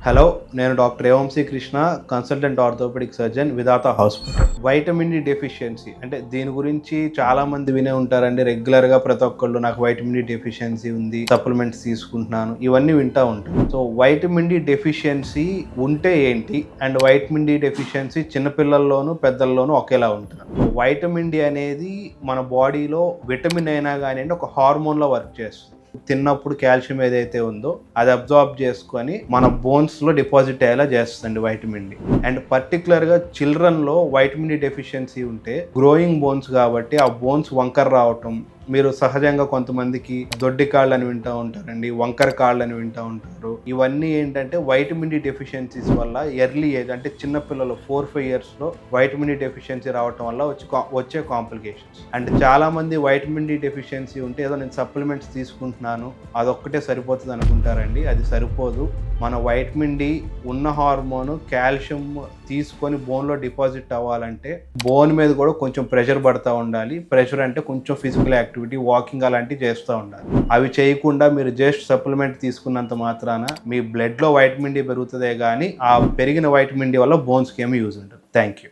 Hello, నేను doctor ఏవంశీ Krishna, consultant orthopaedic surgeon, Vidhata hospital. Vitamin D deficiency అంటే దీని గురించి చాలామంది వినే ఉంటారండి. రెగ్యులర్గా ప్రతి ఒక్కళ్ళు నాకు వైటమిన్ డి డెఫిషియన్సీ ఉంది, సప్లిమెంట్స్ తీసుకుంటున్నాను, ఇవన్నీ వింటూ ఉంటారు. సో వైటమిన్ డి డెఫిషియన్సీ ఉంటే ఏంటి, అండ్ వైటమిన్ డి డెఫిషియన్సీ చిన్నపిల్లల్లోనూ పెద్దల్లోనూ ఒకేలా ఉంటుంది. వైటమిన్ డి అనేది మన బాడీలో విటమిన్ అయినా కానీ ఒక హార్మోన్లో వర్క్ చేస్తుంది. తిన్నప్పుడు కాల్షియం ఏదైతే ఉందో అది అబ్జార్బ్ చేసుకొని మన బోన్స్లో డిపాజిట్ అయ్యేలా చేస్తుంది వైటమిన్ డి. అండ్ పర్టికులర్గా చిల్డ్రన్లో వైటమిన్ డి డెఫిషియన్సీ ఉంటే గ్రోయింగ్ బోన్స్ కాబట్టి ఆ బోన్స్ వంకర రావటం, మీరు సహజంగా కొంతమందికి దొడ్డి కాళ్ళు అని వింటూ ఉంటారండి, వంకర కాళ్ళు అని వింటూ ఉంటారు. ఇవన్నీ ఏంటంటే వైటమిన్ డి డెఫిషియన్సీస్ వల్ల ఎర్లీ ఏజ్ అంటే చిన్నపిల్లలు 4-5 yearsలో వైటమిన్ డి డెఫిషియన్సీ రావటం వల్ల వచ్చే కాంప్లికేషన్స్. అండ్ చాలామంది వైటమిన్ డి డెఫిషియన్సీ ఉంటే ఏదో నేను సప్లిమెంట్స్ తీసుకుంటున్నాను అదొక్కటే సరిపోతుంది అనుకుంటారండి. అది సరిపోదు. మన వైటమిన్ డి ఉన్న హార్మోను కాల్షియం తీసుకొని బోన్లో డిపాజిట్ అవ్వాలంటే బోన్ మీద కూడా కొంచెం ప్రెషర్ పడుతూ ఉండాలి. ప్రెషర్ అంటే కొంచెం ఫిజికల్ యాక్టివిటీ, వాకింగ్ అలాంటివి చేస్తూ ఉండాలి. అవి చేయకుండా మీరు జస్ట్ సప్లిమెంట్ తీసుకున్నంత మాత్రాన మీ బ్లడ్లో వైటమిన్ డి పెరుగుతుందే కానీ ఆ పెరిగిన వైటమిన్ డి వల్ల బోన్స్కి ఏమీ యూజ్ ఉంటుంది. Thank you.